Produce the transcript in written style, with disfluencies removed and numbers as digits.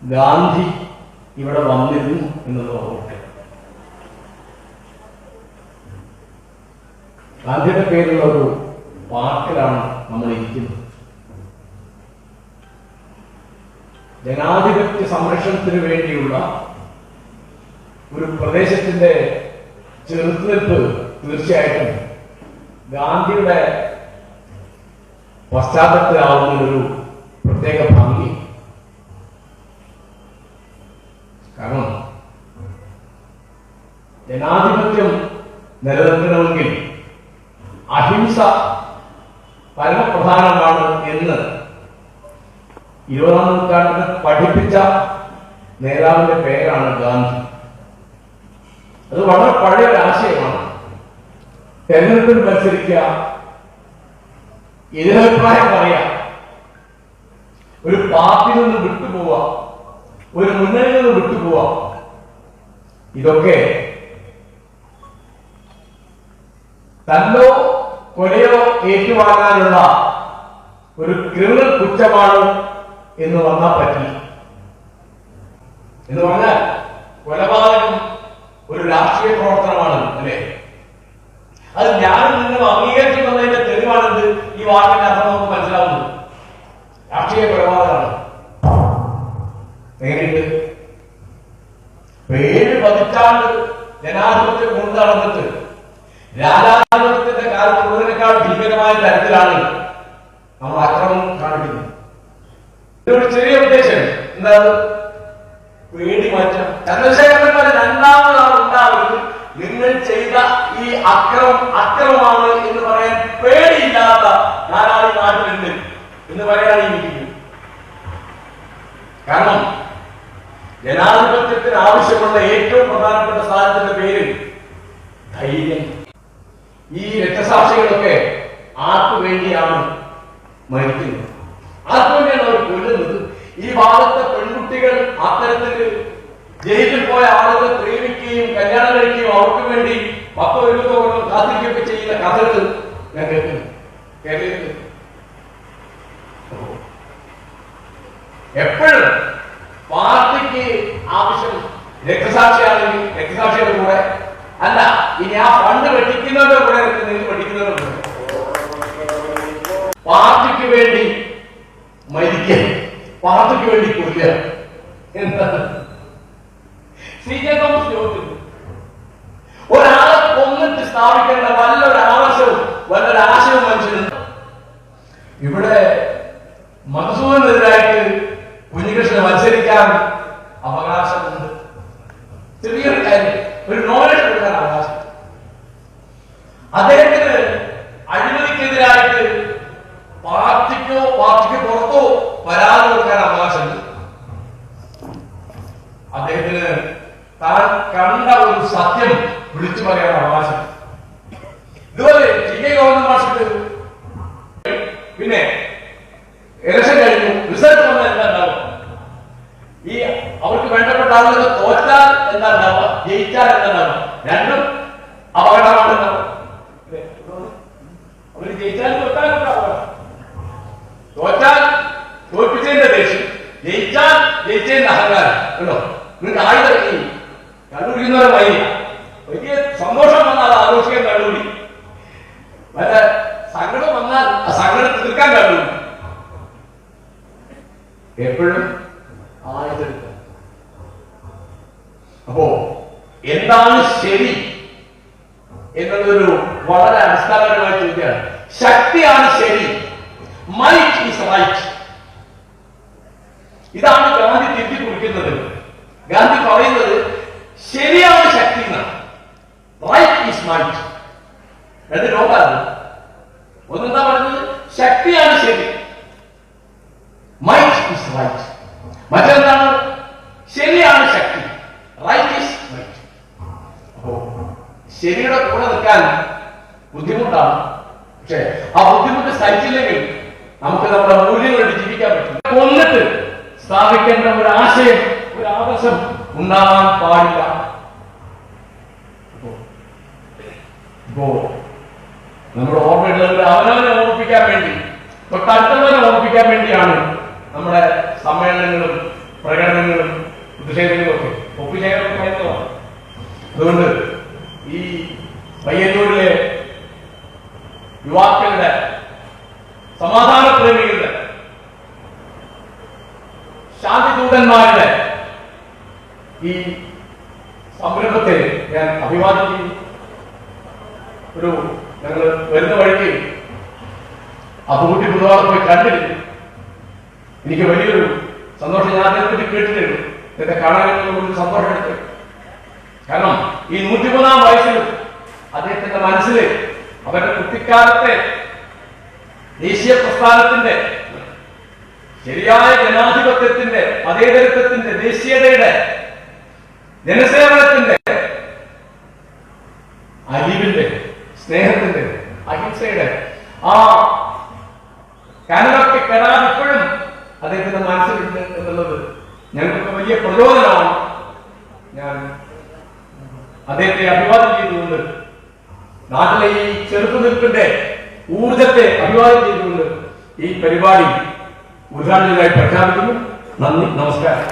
ഗാന്ധി ഇവിടെ വന്നിരുന്നു എന്നത് ഓർമ്മ. ഗാന്ധിയുടെ പേരുള്ള ഒരു പാർക്കിലാണ് നമ്മൾ ഇരിക്കുന്നത്. ജനാധിപത്യ സംരക്ഷണത്തിന് വേണ്ടിയുള്ള ഒരു പ്രദേശത്തിന്റെ ചെറുത്തുനിൽപ്പ് തീർച്ചയായിട്ടും ഗാന്ധിയുടെ പശ്ചാത്തലത്തിലാവുന്നൊരു പ്രത്യേക ഭംഗി. കാരണം ജനാധിപത്യം നിലനിർത്തണമെങ്കിൽ അഹിംസ പരമപ്രധാനമാണ് എന്ന് 20ാം നൂറ്റാണ്ടിൽ പഠിപ്പിച്ച നേതാവിന്റെ പേരാണ് ഗാന്ധി. അത് വളരെ പഴയ ഒരു ആശയമാണ്. തെരഞ്ഞെടുപ്പിൽ മത്സരിക്കുക, എതിരഭിപ്രായം പറയാം, ഒരു പാർട്ടിയിൽ നിന്ന് വിട്ടുപോവുക, ഒരു മുന്നണിയിൽ നിന്ന് വിട്ടുപോവുക, ഇതൊക്കെ തന്നോ കൊലയോ ഏറ്റുവാങ്ങാനുള്ള ഒരു ക്രിമിനൽ കുറ്റമാണ് എന്ന് വന്നാൽ പറ്റില്ല. എന്ന് പറഞ്ഞാൽ കൊലപാതകം ഒരു രാഷ്ട്രീയ പ്രവർത്തനമാണ് അല്ലേ? അത് ഞാനും നിന്നും അംഗീകരിച്ചു വന്നതിന്റെ തെളിവാണെന്ന് ഈ വാക്കിന്റെ അർത്ഥം നമുക്ക് മനസ്സിലാവുന്നത്. രാഷ്ട്രീയ കൊലപാതകമാണ്. നേരിട്ട് 7 പതിറ്റാണ്ട് ജനാധിപത്യം കൊണ്ടു നടന്നിട്ട് രാജാധിപത്യത്തിന്റെ കാലത്ത് ഉള്ളതിനേക്കാൾ ഭീകരമായ തരത്തിലാണ് നമ്മൾ അക്രമം കാണിക്കുന്നത്. ഒരു ചെറിയ ഉദ്ദേശം എന്താണ്? പേടി മാറ്റം. ചന്ദ്രശേഖരന്മാര് രണ്ടാമതാണ് ഉണ്ടാവുന്നത്. നിങ്ങൾ ചെയ്ത ഈ അക്രമമാണ് എന്ന് പറയാൻ പേടിയില്ലാത്ത ധാരാളം നാട്ടിലുണ്ട് എന്ന് പറയാൻ ഇരിക്കുന്നു. കാരണം ജനാധിപത്യത്തിന് ആവശ്യമുള്ള ഏറ്റവും പ്രധാനപ്പെട്ട സാധനത്തിന്റെ പേര് ധൈര്യം. ഈ രക്തസാക്ഷികളൊക്കെ ആർക്കു വേണ്ടിയാണ് മരിക്കുന്നത്? ആർക്കു വേണ്ടിയാണ് അവർ കൊല്ലുന്നത്? ഈ ഭാഗത്തെ പെൺകുട്ടികൾ അത്തരത്തിൽ ജയിലിൽ പോയ ആളുകളെ പ്രേമിക്കുകയും കല്യാണം കഴിക്കുകയും അവർക്ക് വേണ്ടി 10-20 കൊല്ലം കാത്തിരിക്കുകയൊക്കെ ചെയ്യുന്ന കഥകൾ ഞാൻ കേൾക്കുന്നു. കേരളത്തിൽ എപ്പോഴും പാർട്ടിക്ക് ആവശ്യം രക്തസാക്ഷിയാണെങ്കിൽ രക്തസാക്ഷിയുടെ കൂടെ അല്ല, ഇനി ആ ഫണ്ട് വെട്ടിക്കുന്നവരുടെ കൂടെ വെട്ടിക്കുന്നവരുടെ കൂടെ പാർട്ടിക്ക് വേണ്ടി മരിക്കുക, പാർട്ടിക്ക് വേണ്ടി കൊടുക്കുക. എന്താണ് CJ തോമസ് ചോദിച്ചത്? ഒരാളെ കൊന്നിട്ട് സ്ഥാപിക്കേണ്ട വല്ലൊരാശയവും മനുഷ്യനുണ്ട്. ഇവിടെ മധുസൂദനെതിരായിട്ട് കുഞ്ഞികൃഷ്ണന് മത്സരിക്കാൻ അവകാശമുണ്ട്. ചെറിയൊരു കാര്യം, ഒരു നോമിനേഷൻ കൊടുക്കാൻ അവകാശം. അദ്ദേഹത്തിന് അഴിമതിക്കെതിരായിട്ട് പാർട്ടിക്ക് പുറത്തോ പരാതി കൊടുക്കാൻ അവകാശമുണ്ട്. അദ്ദേഹത്തിന് താൻ കണ്ട ഒരു സത്യം വിളിച്ചു പറയാൻ അവകാശം. ഇതുപോലെ TK ഗോവിന്ദൻ മാഷിക്ക് പിന്നെ ഇലക്ഷൻ കഴിഞ്ഞു, റിസൾട്ട് വന്നാൽ എന്താ ഉണ്ടാവുക? ഈ അവർക്ക് വേണ്ടപ്പെട്ട ആളുകൾ തോറ്റാൽ എന്താ ഉണ്ടാവുക, ജയിച്ചാൽ എന്താ ഉണ്ടാവുക? രണ്ടും അപകടമാണ്. അവര് ജയിച്ചാൽ തോറ്റാൽ തോൽപ്പിച്ചതിന്റെ ദേഷ്യം, ജയിച്ചാൽ ജയിച്ചതിന്റെ അഹങ്കാരം ഉണ്ടോ? നിങ്ങൾക്ക് ആയുധം കണ്ടുപിടിക്കുന്നവരെ വലിയ സന്തോഷം വന്നാൽ ആഘോഷിക്കാൻ കണ്ടുപിടി, വല്ല സങ്കടം വന്നാൽ ആ സങ്കടം തീർക്കാൻ കണ്ടുപിടി. എപ്പോഴും ആയുധെടുക്കുക. അപ്പോ എന്താണ് ശരി എന്നുള്ളൊരു വളരെ അടിസ്ഥാനപരമായ ചോദ്യമാണ്. ശക്തിയാണ് ശരി, മൈറ്റ് ഈസ് റൈറ്റ്. ഇതാണ് ഗാന്ധി തിരുത്തി കുറിക്കുന്നത്. ഗാന്ധി പറയുന്നത് ശരിയാണ് ശക്തി എന്നാണ്. Right is might. രണ്ട് ലോകാണ്. ഒന്നെന്താ പറയുന്നത്? ശക്തിയാണ് ശരി, മൈറ്റ് ഈസ് റൈറ്റ്. മറ്റെന്താണ്? ശരിയാണ് ശക്തി, റൈറ്റ് ഈസ് മൈറ്റ്. അപ്പോ ശരിയുടെ കൂടെ നിൽക്കാൻ ബുദ്ധിമുട്ടാണ്. പക്ഷെ ആ ബുദ്ധിമുട്ട് സഹിച്ചില്ലെങ്കിൽ നമുക്ക് നമ്മുടെ മൂല്യങ്ങളോട് ജീവിക്കാൻ പറ്റും. കൊന്നിട്ട് സ്ഥാപിക്കേണ്ട ഒരു ആശയം, ഒരു ആദർശം ഉണ്ടാകാൻ പാടില്ല. ഇപ്പോ നമ്മുടെ ഓർമ്മയുള്ളവർ അവനവനെ ഓർമ്മിപ്പിക്കാൻ വേണ്ടി, തൊട്ടടുത്തവനെ ഓർമ്മിപ്പിക്കാൻ വേണ്ടിയാണ് നമ്മുടെ സമ്മേളനങ്ങളും പ്രകടനങ്ങളും പ്രതിഷേധങ്ങളൊക്കെ ഒപ്പുചേർന്നതാണ്. അതുകൊണ്ട് ഈ പയ്യന്നൂരിലെ യുവാക്കളുടെ, സമാധാന പ്രേമികളുടെ, ശാന്തിദൂതന്മാരുടെ ഈ സംരംഭത്തെ ഞാൻ അഭിവാദ്യം ചെയ്യുന്നു. ഞങ്ങൾ വരുന്ന വഴിക്ക് അബുകുട്ടി ബുധവാർ പോയി കണ്ടിരുന്നു. എനിക്ക് വലിയൊരു സന്തോഷം. ഞാൻ അതിനെപ്പറ്റി കേട്ടിട്ടുണ്ട്. ഇതൊക്കെ കാണാനുള്ള സന്തോഷം എടുത്തു. കാരണം ഈ 103-ാം വയസ്സിൽ അദ്ദേഹത്തിന്റെ മനസ്സിൽ അവരുടെ കുട്ടിക്കാലത്തെ ദേശീയ പ്രസ്ഥാനത്തിന്റെ, ശരിയായ ജനാധിപത്യത്തിന്റെ, മതേതരത്വത്തിന്റെ, ദേശീയതയുടെ, ജനസേവനത്തിന്റെ, അലിവിന്റെ, സ്നേഹത്തിന്റെ, അഹിംസയുടെ ആ കനലൊക്കെ കെടാൻ ഇപ്പോഴും അദ്ദേഹത്തിന്റെ മനസ്സിലുണ്ട് എന്നുള്ളത് ഞങ്ങൾക്ക് വലിയ പ്രചോദനമാണ്. ഞാൻ അദ്ദേഹത്തെ അഭിവാദ്യം ചെയ്തുകൊണ്ട്, നാട്ടിലെ ഈ ചെറുത്തുനിൽപ്പിന്റെ ഊർജത്തെ അഭിവാദ്യം ചെയ്തുകൊണ്ട് ഈ പരിപാടി ഉദ്ഘാടനത്തിനായി പ്രഖ്യാപിക്കുന്നു. നന്ദി, നമസ്കാരം.